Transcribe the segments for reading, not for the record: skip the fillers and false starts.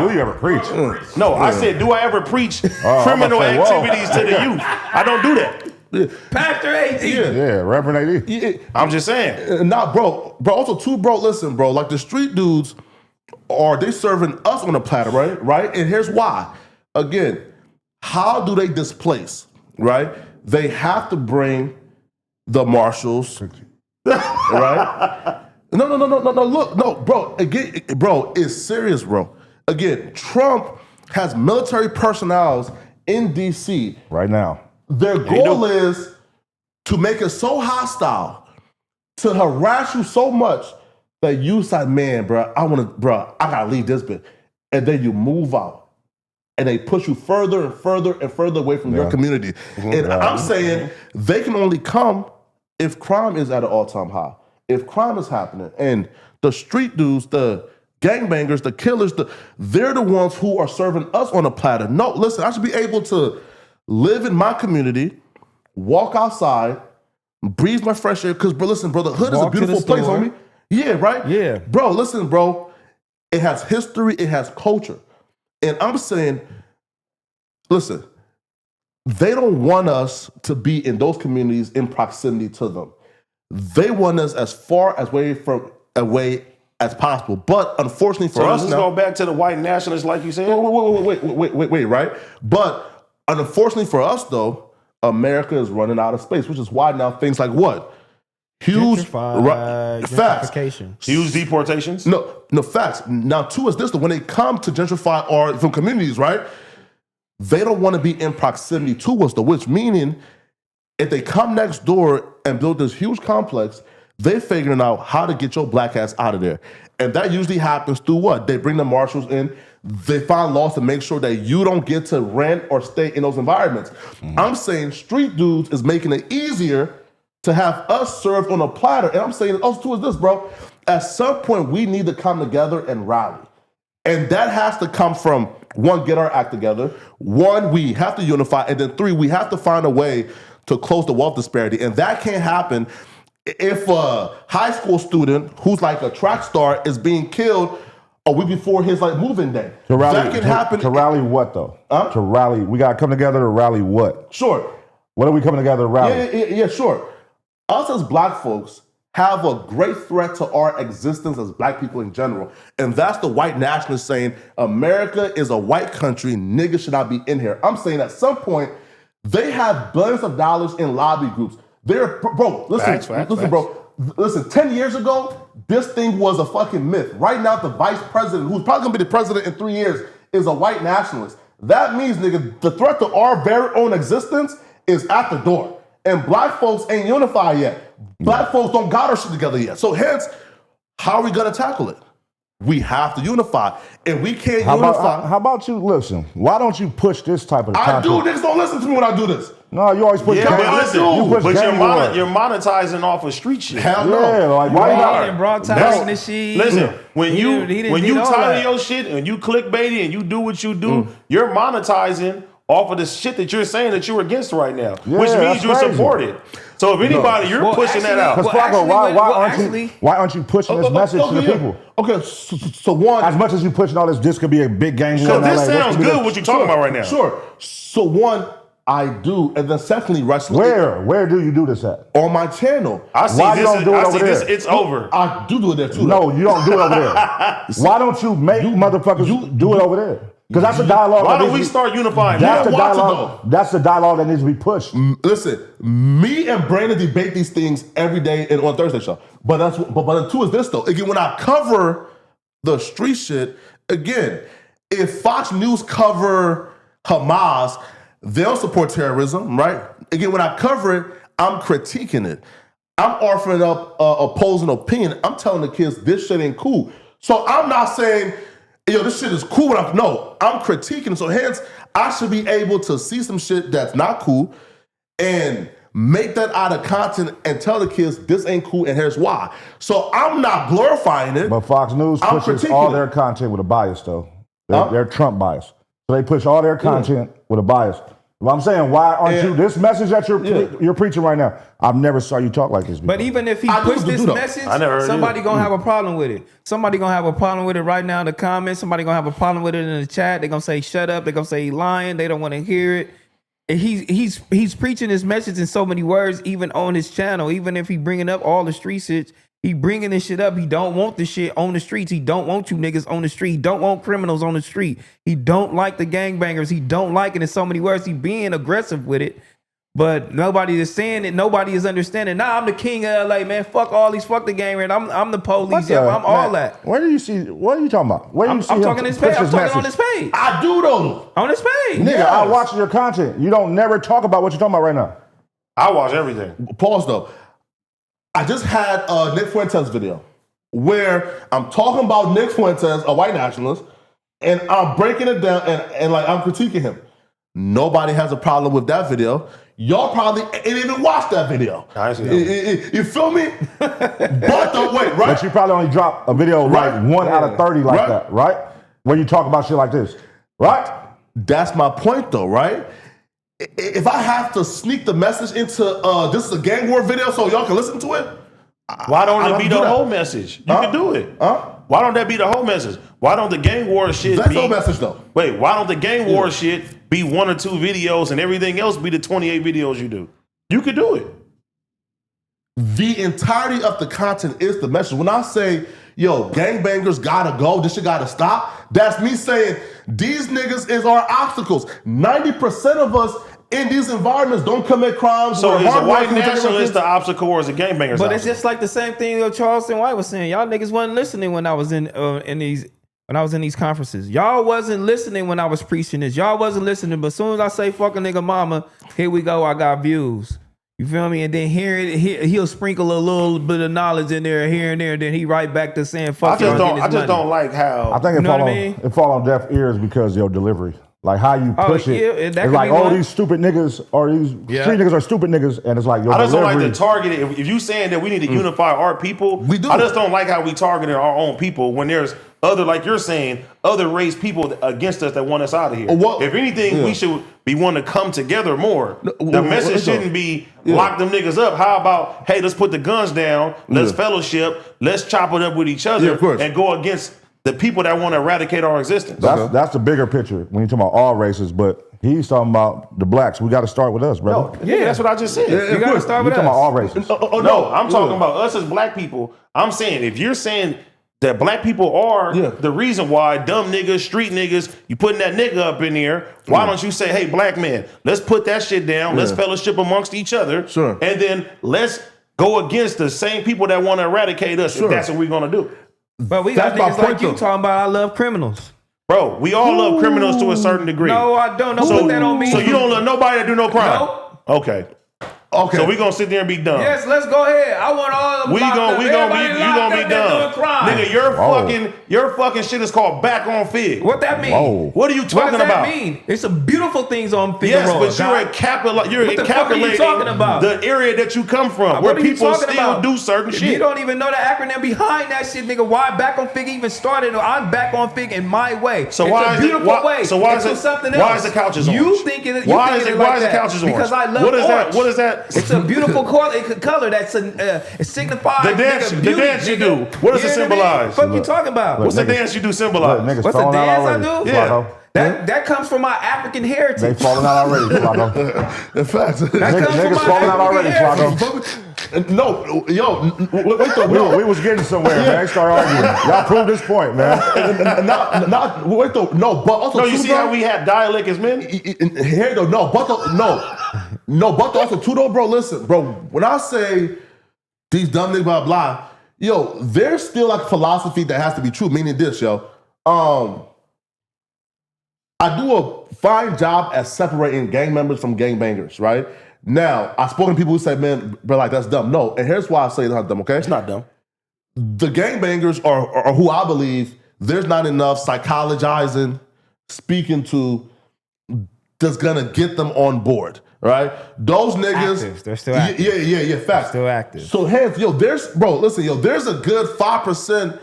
Do you ever preach? No, I said, do I ever preach criminal activities to the youth? I don't do that. Pastor AD. Yeah, Reverend AD. I'm just saying. Nah, bro. Also, too, bro, listen, bro. Like, the street dudes, they serving us on a platter, right? And here's why. Again, how do they displace, right? They have to bring the marshals, right? No, look, no, bro. Again, bro, it's serious, bro. Again, Trump has military personnel in D.C. right now. Their goal is to make it so hostile, to harass you so much that you say, man, bro, I gotta leave this bit. And then you move out. And they push you further and further and further away from your community. And I'm saying they can only come if crime is at an all-time high. If crime is happening. And the street dudes, the gangbangers, the killers, they're the ones who are serving us on a platter. No, listen, I should be able to live in my community, walk outside, breathe my fresh air. Because, bro, listen, bro, the hood is a beautiful place, homie. Yeah, right? Yeah. Bro, listen, bro. It has history. It has culture. And I'm saying, listen, they don't want us to be in those communities in proximity to them. They want us as far away as possible. But unfortunately for us let's now, go back to the white nationalists, like you said. Wait, right? But unfortunately for us, though, America is running out of space, which is why now things like what? Huge facts. Huge deportations? No, facts. Now, two is this, when they come to gentrify our from communities, right? They don't want to be in proximity to us, though, which meaning if they come next door and build this huge complex, they're figuring out how to get your black ass out of there. And that usually happens through what? They bring the marshals in, they find laws to make sure that you don't get to rent or stay in those environments. I'm saying street dudes is making it easier to have us served on a platter. And I'm saying also too is this, bro. At some point, we need to come together and rally. And that has to come from, one, get our act together. One, we have to unify. And then three, we have to find a way to close the wealth disparity. And that can't happen if a high school student who's like a track star is being killed a week before his like moving day. That can happen. To rally what, though? To rally, we got to come together to rally what? Sure. What are we coming together to rally? Yeah, sure. Us as black folks have a great threat to our existence as black people in general. And that's the white nationalists saying, America is a white country, niggas should not be in here. I'm saying at some point, they have billions of dollars in lobby groups. Listen, 10 years ago, this thing was a fucking myth. Right now, the vice president, who's probably gonna be the president in 3 years, is a white nationalist. That means, nigga, the threat to our very own existence is at the door. And black folks ain't unified yet. Black folks don't got our shit together yet. So hence, how are we gonna tackle it? We have to unify. And we can't unify. How about you listen? Why don't you push this type of content? Niggas don't listen to me when I do this. No, you always push. Yeah, but listen, you're you're monetizing off of street shit. Hell no. Yeah, like why not? Broadcasting this shit. Listen, when you title your shit and you clickbaity and you do what you do, you're monetizing off of the shit that you're saying that you're against right now, which means you support it. So if anybody, you're pushing that out. Why aren't you pushing this message to the people? Okay, so one, as much as you pushing all this could be a big gang war. Because this sounds good what you're talking about right now. Sure. So one, I do, and then secondly, where do you do this at? On my channel. I see Why this. you don't do it over there? It's over. I do it there too. No, you don't do it over there. Why don't you make motherfuckers do it over there? Because that's the dialogue. Why don't we start unifying? That's the dialogue. That's the dialogue that needs to be pushed. Listen, me and Brandon debate these things every day on Thursday show. But the two is this though. Again, when I cover the street shit, again, if Fox News cover Hamas, they'll support terrorism, right? Again, when I cover it, I'm critiquing it. I'm offering up opposing opinion. I'm telling the kids this shit ain't cool. So I'm not saying, yo, this shit is cool. No, I'm critiquing. So hence, I should be able to see some shit that's not cool and make that out of content and tell the kids this ain't cool and here's why. So I'm not glorifying it. But Fox News pushes all their content with a bias, though. They're Trump bias. So they push all their content with a bias. Well, I'm saying, why aren't you? This message that you're preaching right now, I've never saw you talk like this before. But even if he puts this message, somebody gonna have a problem with it. Somebody gonna have a problem with it right now in the comments. Somebody gonna have a problem with it in the chat. They're gonna say shut up. They're gonna say he's lying. They don't want to hear it. And he's preaching his message in so many words, even on his channel. Even if he bringing up all the street shit, he bringing this shit up. He don't want this shit on the streets. He don't want you niggas on the street. He don't want criminals on the street. He don't like the gangbangers. He don't like it in so many words. He being aggressive with it. But nobody is saying it. Nobody is understanding. Nah, I'm the king of LA, man. Fuck all these. Fuck the gang. I'm the police. Yeah, I'm all that. Where do you see? What are you talking about? Where do you see? I'm talking this page. I'm talking on this page. I do though. On this page. Nigga, yes. I watch your content. You don't never talk about what you're talking about right now. I watch everything. Pause though. I just had a Nick Fuentes video where I'm talking about Nick Fuentes, a white nationalist, and I'm breaking it down and like I'm critiquing him. Nobody has a problem with that video. Y'all probably ain't even watched that video. I see that. You feel me? Right? But you probably only drop a video like 1 out of 30 like that, right? When you talk about shit like this, right? That's my point though, right? If I have to sneak the message into this is a gang war video so y'all can listen to it, why don't it be the whole message? You can do it. Why don't that be the whole message? Why don't the gang war shit That's the whole message though. Wait, why don't the gang war shit be 1 or 2 videos and everything else be the 28 videos you do? You could do it. The entirety of the content is the message. When I say, yo, gangbangers gotta go, this shit gotta stop, that's me saying these niggas is our obstacles. 90% of us in these environments don't commit crimes. So is a white nationalist the obstacle or is a gangbanger? But it's just like the same thing that Charleston White was saying. Y'all niggas wasn't listening when I was in these conferences. Y'all wasn't listening when I was preaching this. Y'all wasn't listening. But as soon as I say fuck a nigga mama, here we go. I got views. You feel me? And then he'll sprinkle a little bit of knowledge in there here and there. And then he right back to saying fuck. I just don't like how. I think it fall on deaf ears because of your delivery. Like how you push it. It's like, these stupid niggas or these street niggas are stupid niggas, and it's like your I just delivery. don't like to target it. If you saying that we need to unify our people, we do. I just don't like how we targeted our own people when there's other, like you're saying, other race people against us that want us out of here. If anything, we should be wanting to come together more. The message shouldn't be lock them niggas up. How about, hey, let's put the guns down, let's fellowship, let's chop it up with each other and go against the people that want to eradicate our existence. That's the bigger picture when you're talking about all races, but he's talking about the blacks. We got to start with us, brother. No, that's what I just said. You got to start with us. You're talking about all races. No, I'm talking about us as black people. I'm saying if you're saying that black people are the reason why dumb niggas, street niggas, you putting that nigga up in there, why don't you say, hey, black man, let's put that shit down, let's fellowship amongst each other, and then let's go against the same people that want to eradicate us if that's what we're going to do. But we got niggas like you talking about I love criminals. Bro, we all love criminals to a certain degree. No, I don't. Don't put that on me. So you don't love nobody that do no crime? Nope. Okay. So we gonna sit there and be dumb. Yes, let's go ahead. I want all of them. You gonna be dumb. Nigga, your fucking shit is called back on Fig. What that mean? Whoa. What are you talking about? What does that mean? It's some beautiful things on Fig. Yes, but you're encapsulating the area that you come from, where people still do certain shit. You don't even know the acronym behind that shit, nigga. Why back on Fig even started? I'm back on Fig in my way. So why is the couches orange? You thinking it? Why is the couches orange? Because I love orange. What is that? It's a beautiful color that's it signifies the dance you do. What does it symbolize? What you talking about? What's the dance you do symbolize? What's the dance I do? Yeah. That comes from my African heritage. They falling out already, Flacco. In fact, niggas falling out already, Flacco. No, yo, wait though. We was getting somewhere, man. Start arguing. Y'all proved this point, man. Wait though. No, but also you see how we have dialect as men? Here though, but also too though, bro. Listen, bro. When I say these dumb niggas blah blah, yo, there's still like philosophy that has to be true. Meaning this, yo. I do a fine job at separating gang members from gangbangers, right? Now, I've spoken to people who say, man, bro, like, that's dumb. No, and here's why I say it's not dumb, okay? It's not dumb. The gangbangers are who I believe there's not enough psychologizing, speaking to that's gonna get them on board, right? Those niggas. Active. They're still active. Yeah, facts. Still active. So, hands, there's a good 5%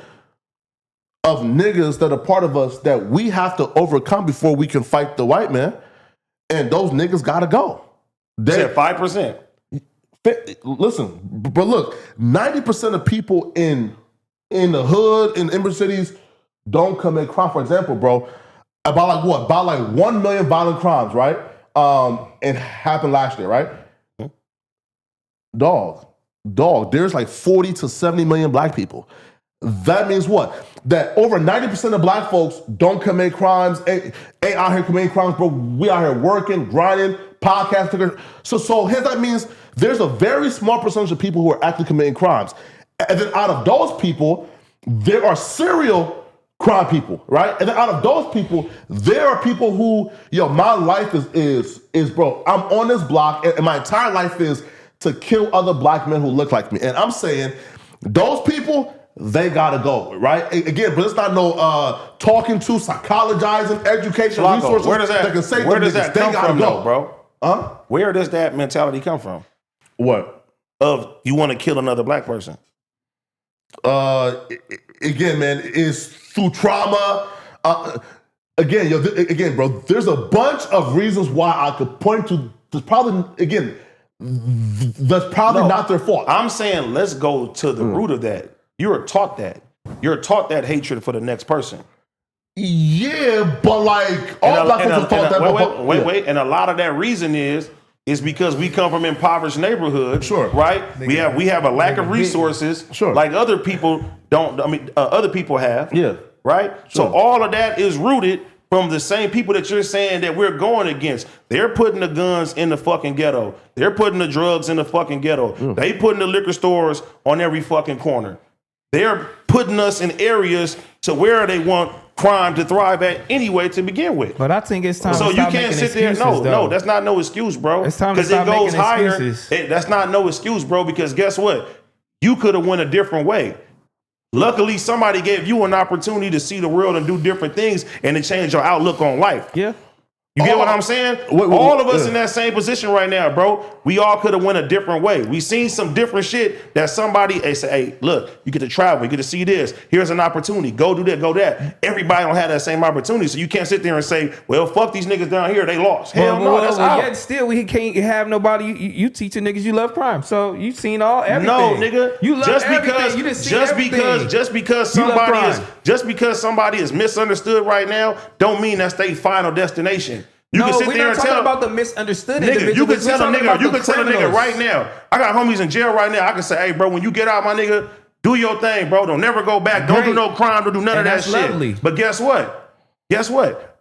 of niggas that are part of us that we have to overcome before we can fight the white man. And those niggas gotta go. They said 5%. Listen, but look, 90% of people in the hood, in inner cities, don't commit crime. For example, bro, about 1 million violent crimes, right? It happened last year, right? Dog, there's like 40 to 70 million black people. That means what? That over 90% of black folks don't commit crimes, ain't out here committing crimes, bro. We out here working, grinding, podcasting. So here that means there's a very small percentage of people who are actually committing crimes. And then out of those people, there are serial crime people, right? And then out of those people, there are people who, my life is bro, I'm on this block and my entire life is to kill other black men who look like me. And I'm saying those people, they gotta go, right? Again, but it's not no talking to, psychologizing, education, resources. Where does that come from, though, bro? Huh? Where does that mentality come from? What? Of you want to kill another black person? Again, man, it's through trauma. Again, bro, there's a bunch of reasons why I could point to. There's probably, again, that's probably not their fault. I'm saying let's go to the root of that. You're taught that. You're taught that hatred for the next person. Yeah, but like all black folks are taught that. Wait. And a lot of that reason is because we come from impoverished neighborhoods. Sure. Right? We have a lack of resources. Sure. Like other people don't. Other people have. Yeah. Right? Sure. So all of that is rooted from the same people that you're saying that we're going against. They're putting the guns in the fucking ghetto. They're putting the drugs in the fucking ghetto. They putting the liquor stores on every fucking corner. They're putting us in areas to where they want crime to thrive at anyway to begin with. But I think it's time. So to you can't sit there. No, that's not no excuse, bro. It's time to stop making excuses. That's not no excuse, bro. Because guess what? You could have went a different way. Luckily, somebody gave you an opportunity to see the world and do different things, and to change your outlook on life. Yeah. You get what I'm saying? All of us in that same position right now, bro. We all could have went a different way. We seen some different shit that somebody say, hey, look, you get to travel, you get to see this. Here's an opportunity. Go do that, go that. Everybody don't have that same opportunity. So you can't sit there and say, well, fuck these niggas down here. They lost. Hell no, that's out. Yet still, we can't have nobody. You teaching niggas you love crime. So you seen everything. No, nigga. You love everything. You just because somebody is misunderstood right now, don't mean that's their final destination. You can sit there and tell about the misunderstood nigga. You can tell a nigga right now. I got homies in jail right now. I can say, hey, bro, when you get out, my nigga, do your thing, bro. Don't never go back. Don't do no crime. Don't do none of that shit. Lovely. But guess what?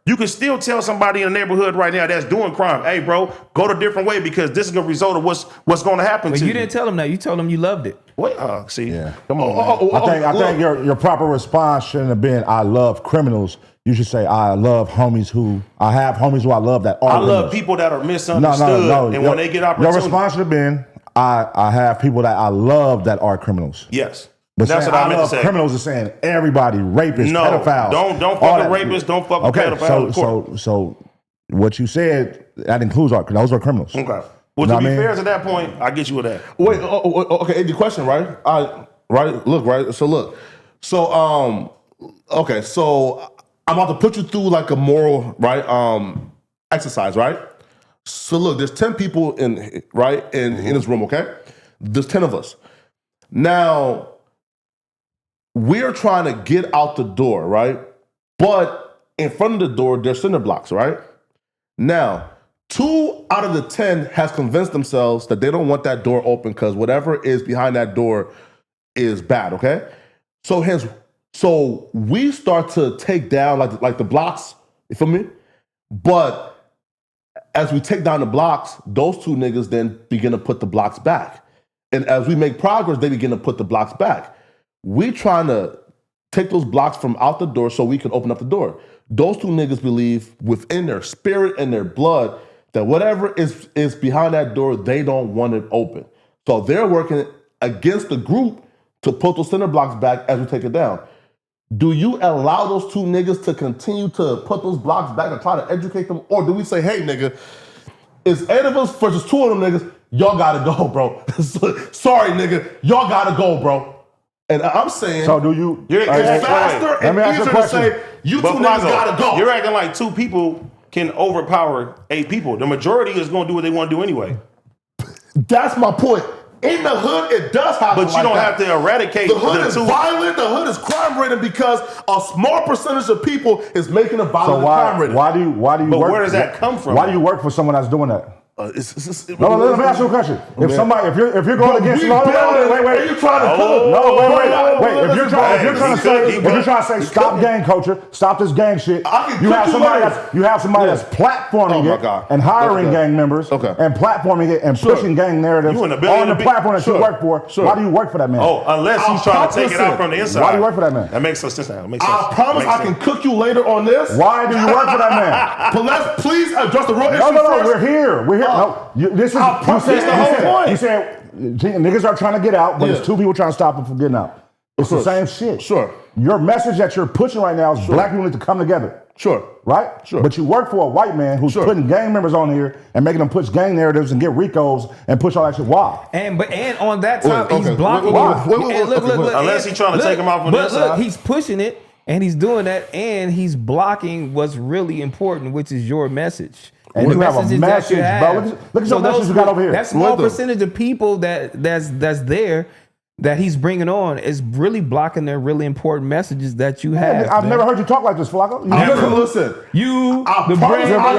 You can still tell somebody in the neighborhood right now that's doing crime, hey, bro, go the different way because this is the result of what's going to happen to you. You didn't tell them that. You told them you loved it. Wait, see, yeah. Come on. I think your proper response shouldn't have been, I love criminals. You should say, I have homies who I love that are criminals. Love people that are misunderstood. No. And when they get opportunity. Your response should have been, I have people that I love that are criminals. Yes. But that's what I meant to say. Criminals is saying everybody, rapists, pedophiles. Don't fuck with rapists, don't fuck with pedophiles. So what you said, that includes those are criminals. Okay. Well, to be fair to that point, I get you with that. Wait, okay, the question, right? So I'm about to put you through like a moral, right, exercise, right? So look, there's 10 people in this room, okay? There's 10 of us. Now, we're trying to get out the door, right? But in front of the door, there's cinder blocks, right? Now, 2 out of the 10 has convinced themselves that they don't want that door open because whatever is behind that door is bad, okay? So we start to take down like the blocks, you feel me? But as we take down the blocks, those 2 niggas then begin to put the blocks back. And as we make progress, they begin to put the blocks back. We trying to take those blocks from out the door so we can open up the door. Those 2 niggas believe within their spirit and their blood that whatever is behind that door, they don't want it open. So they're working against the group to put those cinder blocks back as we take it down. Do you allow those 2 niggas to continue to put those blocks back and try to educate them? Or do we say, hey, nigga, it's 8 of us versus 2 of them niggas, y'all gotta go, bro. Sorry, nigga, y'all gotta go, bro. And I'm saying, so do you? It's faster and easier to say, you 2 niggas gotta go. You're acting like 2 people can overpower 8 people. The majority is going to do what they want to do anyway. That's my point. In the hood, it does happen. But you don't have to eradicate the hood. Is violent. The hood is crime ridden because a small percentage of people is making a violent crime ridden. Why do you But work? where does that come from? Why do you work for someone that's doing that? No, let me ask you a question. If you're going against, wait. Are you trying to kill him? No, wait. If you're trying to say stop gang culture, stop this gang shit, you have somebody that's platforming it and hiring gang members and platforming it and pushing gang narratives on the platform that you work for. Why do you work for that man? Oh, unless he's trying to take it out from the inside. Why do you work for that man? That makes sense. I promise I can cook you later on this. Why do you work for that man? But let's please address the real issue first. No, we're here. No, this is the whole point. You said niggas are trying to get out, but it's 2 people trying to stop them from getting out. It's the same shit. Sure. Your message that you're pushing right now is black people need to come together. Sure. Right? Sure. But you work for a white man who's putting gang members on here and making them push gang narratives and get RICOs and push all that shit. Why? And on that top, he's blocking. Look, unless he's trying to take him off from the inside. Look, he's pushing it and he's doing that and he's blocking what's really important, which is your message. And you have a message, bro. Look at your message you got over here. That small percentage of people that's there that he's bringing on is really blocking their really important messages that you have. I've never heard you talk like this, Flacco. Listen. I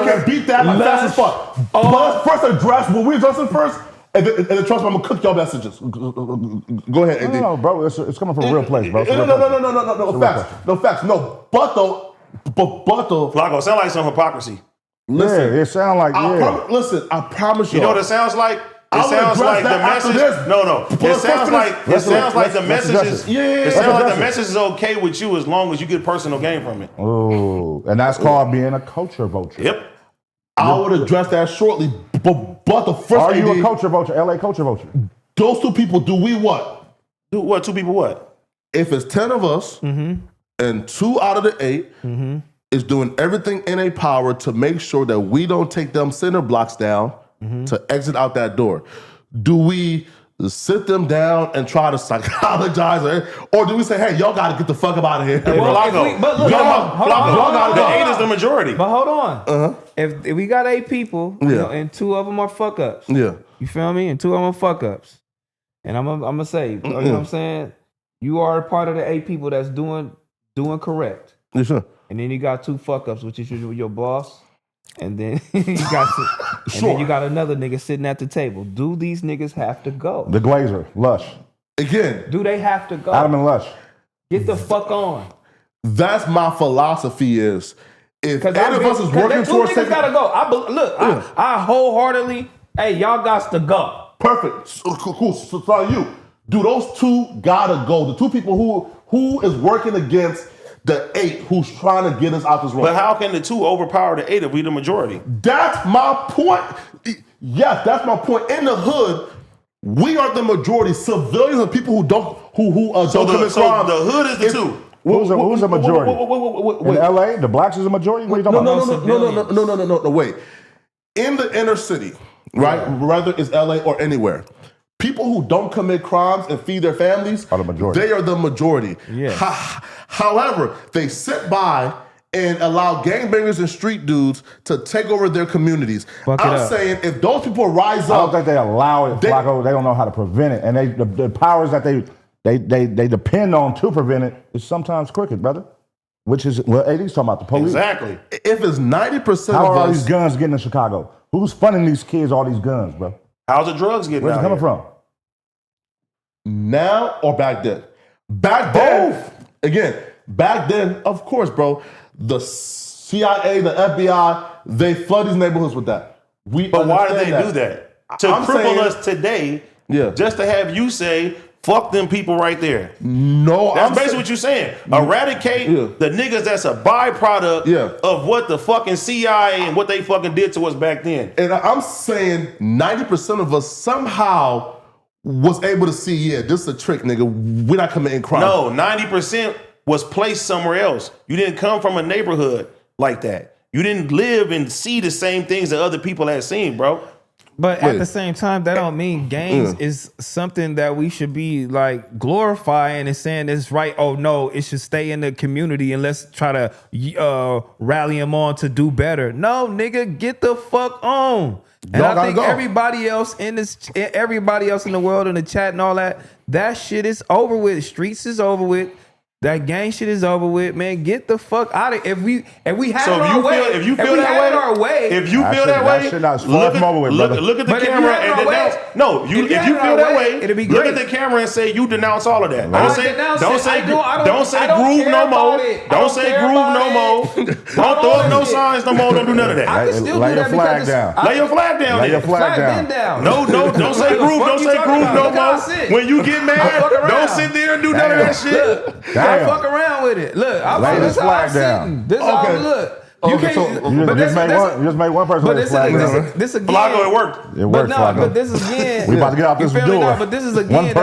can beat that like fast as fuck. But let's first address what we're addressing first. And then trust me, I'm gonna cook your messages. Go ahead, AD. No, bro, it's coming from a real place, bro. No facts. No, but though. Flacco, sound like some hypocrisy. Listen, it sounds like listen, I promise you. You know what it sounds like? It sounds like the message. No. It sounds like the message is. It sounds like the message is okay with you as long as you get personal gain from it. Oh, and that's called being a culture vulture. Yep. I would address that shortly, but the first. Are you a culture vulture? LA culture vulture. Those 2 people. Do we what? Do what? 2 people what? If it's 10 of us, and 2 out of the 8. Is doing everything in a power to make sure that we don't take them cinder blocks down to exit out that door. Do we sit them down and try to psychologize, or do we say, "Hey, y'all got to get the fuck up out of here"? But look, the 8 is the majority. But hold on. If we got 8 people, and 2 of them are fuck ups. Yeah, you feel me? And 2 of them are fuck ups. And I'm gonna say, you know what I'm saying? You are a part of the 8 people that's doing correct. Yes, sir. And then you got 2 fuck ups, which is usually your boss. And then you got another nigga sitting at the table. Do these niggas have to go? The Glazer, Lush. Again. Do they have to go? Adam and Lush. Get the fuck on. That's my philosophy is, if any of us is working towards taking... gotta go. I wholeheartedly, hey, y'all got to go. Perfect. Cool. So you. Do those 2 gotta go? The 2 people who is working against the 8 who's trying to get us out this room. But how can the 2 overpower the 8 if we the majority? That's my point. Yes, that's my point. In the hood, we are the majority. Civilians and people who don't commit crimes. So the hood is the 2. Who's the majority? In LA, the blacks is a majority? What are you talking about? No, wait. In the inner city, right? Whether it's LA or anywhere, people who don't commit crimes and feed their families are the majority. They are the majority. Yeah. However, they sit by and allow gangbangers and street dudes to take over their communities. I'm saying if those people rise up, I don't think they allow it, Flacco. They don't know how to prevent it, and the powers that they depend on to prevent it is sometimes crooked, brother. Which is what AD's talking about, the police. Exactly. If it's 90% of us, how are all these guns getting in Chicago? Who's funding these kids all these guns, bro? How's the drugs getting Where's it coming from? Now or back then? Back then, back then, of course, bro, the CIA, the FBI, they flood these neighborhoods with that. But why do they do that? To cripple us today, just to have you say, fuck them people right there. No, that's basically what you're saying. Eradicate the niggas that's a byproduct of what the fucking CIA and what they fucking did to us back then. And I'm saying 90% of us somehow was able to see, this is a trick, nigga. We're not committing crime. No, 90% was placed somewhere else. You didn't come from a neighborhood like that. You didn't live and see the same things that other people had seen, bro. But at the same time, that don't mean gangs is something that we should be like glorifying and saying it's right. Oh no, it should stay in the community and let's try to rally them on to do better. No, nigga, get the fuck on. And I think everybody else in the world in the chat and all that shit is over with. Streets is over with. That gang shit is over with, man. Get the fuck out of it. If we have it our way, if you feel that way, look at the camera and denounce. No, if you feel that way, it'll be great. Look at the camera and say you denounce all of that. Don't say groove no more. Don't say groove no more. Don't throw up no signs no more. Don't do none of that. I can still lay your flag down. Lay your flag down. Lay your flag down. No, don't say groove. Don't say groove no more. When you get mad, don't sit there and do none of that shit. Don't fuck around with it. Look, this is how I'm sitting. This is how I look. You just made one person. But this again, Flaco, it worked. It worked. But this is again. We about to get out this door. But this is again.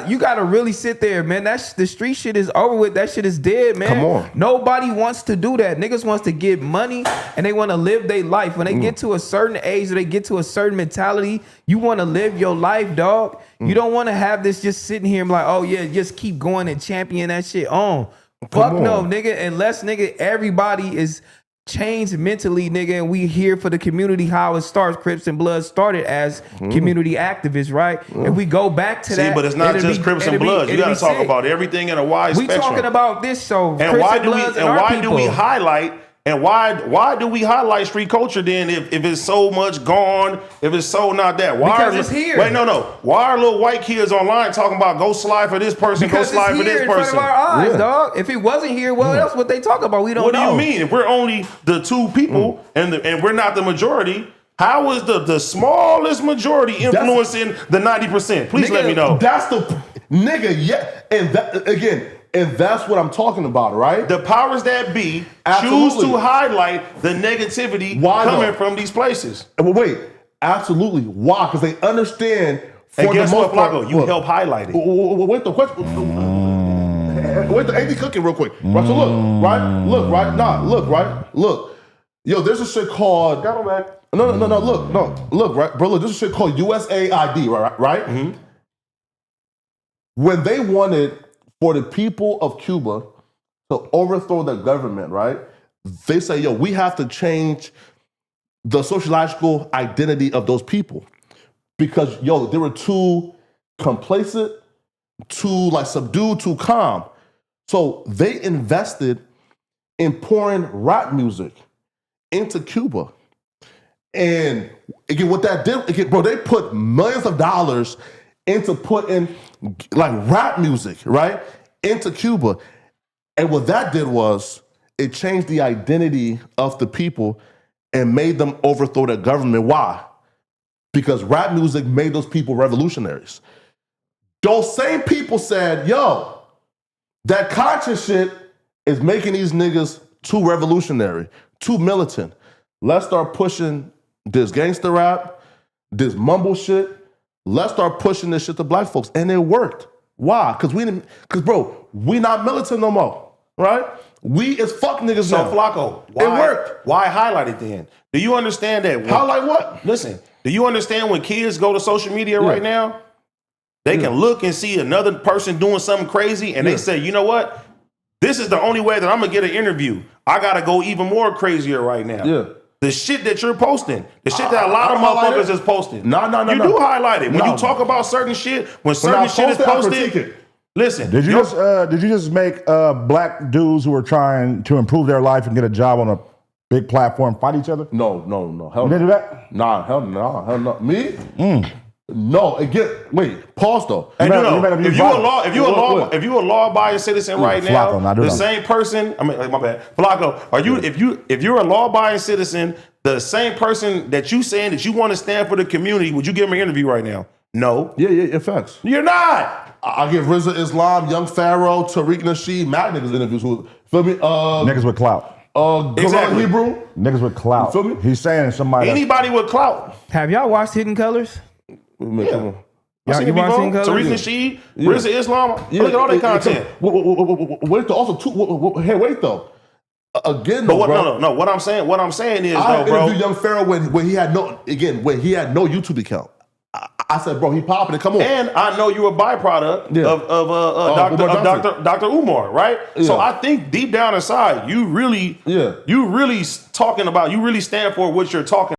You gotta really sit there, man. The street shit is over with. That shit is dead, man. Come on. Nobody wants to do that. Niggas wants to get money and they want to live their life. When they get to a certain age or they get to a certain mentality, you want to live your life, dog. You don't want to have this just sitting here and like, oh yeah, just keep going and champion that shit on. Fuck no, nigga. Unless, nigga, everybody is changed mentally, nigga, and we here for the community, how it starts. Crips and Bloods started as community activists, right? If we go back to that, but it's not just Crips and Bloods. You got to talk about everything in a wide spectrum. We talking about this show. And why do we highlight? And why do we highlight street culture then if it's so much gone, if it's so not that? Because it's here. Wait, no. Why are little white kids online talking about go slide for this person, go slide for this person? Because it's here in front of our eyes, dog. If it wasn't here, what else would they talk about? We don't know. What do you mean? If we're only the two people and we're not the majority, how is the smallest majority influencing the 90%? Please let me know. That's the nigga, yeah. And that again. And that's what I'm talking about, right? The powers that be choose to highlight the negativity coming from these places. Well, wait, absolutely. Why? Because they understand. And guess what, Flaco? You help highlight it. Wait, the question. Wait, the AD cooking real quick. Right, so look. Yo, there's a shit called. Got him back. No. Look, right, bro. Look, there's a shit called USAID, right? Mm-hmm. When they wanted for the people of Cuba to overthrow the government, right? They say, yo, we have to change the sociological identity of those people. Because, yo, they were too complacent, too subdued, too calm. So they invested in pouring rap music into Cuba. And again, what that did, bro, they put millions of dollars into putting rap music, right, into Cuba. And what that did was it changed the identity of the people and made them overthrow their government. Why? Because rap music made those people revolutionaries. Those same people said, yo, that conscious shit is making these niggas too revolutionary, too militant. Let's start pushing this gangster rap, this mumble shit. Let's start pushing this shit to black folks. And it worked. Why? Because bro, we not militant no more, right? We as fuck niggas now. So Flaco, it worked. Why highlight it then? Do you understand that? Highlight what? Listen, do you understand when kids go to social media right now, they can look and see another person doing something crazy and they say, you know what? This is the only way that I'm gonna get an interview. I gotta go even more crazier right now. Yeah. The shit that you're posting, the shit that a lot of motherfuckers is posting. No. You do highlight it. When you talk about certain shit, when certain shit is posted, listen. Did you just make black dudes who are trying to improve their life and get a job on a big platform fight each other? No. Hell you didn't do that? Nah, hell no. Me? No. Again, wait. Pause though. And if you a law-abiding citizen right now, the same person. I mean, my bad, Flaco. If you're a law-abiding citizen, the same person that you saying that you want to stand for the community, would you give him an interview right now? No. Yeah. Facts. You're not. I give Rizza Islam, Young Pharaoh, Tariq Nasheed, mad niggas interviews. Feel me? Niggas with clout. Exactly. Hebrew. Niggas with clout. You feel me? He's saying somebody. Anybody with clout. Have y'all watched Hidden Colors? Yeah. You watch Hidden Colors? Tariq Nasheed, Rizza Islam. Look at all their content. Wait though. Also, wait though. Again, but bro. No. What I'm saying is, I bro. interviewed Young Pharaoh when he had no YouTube account. I said, bro, he popping it. Come on. And I know you're a byproduct of Dr. Umar, right? Yeah. So I think deep down inside, you really stand for what you're talking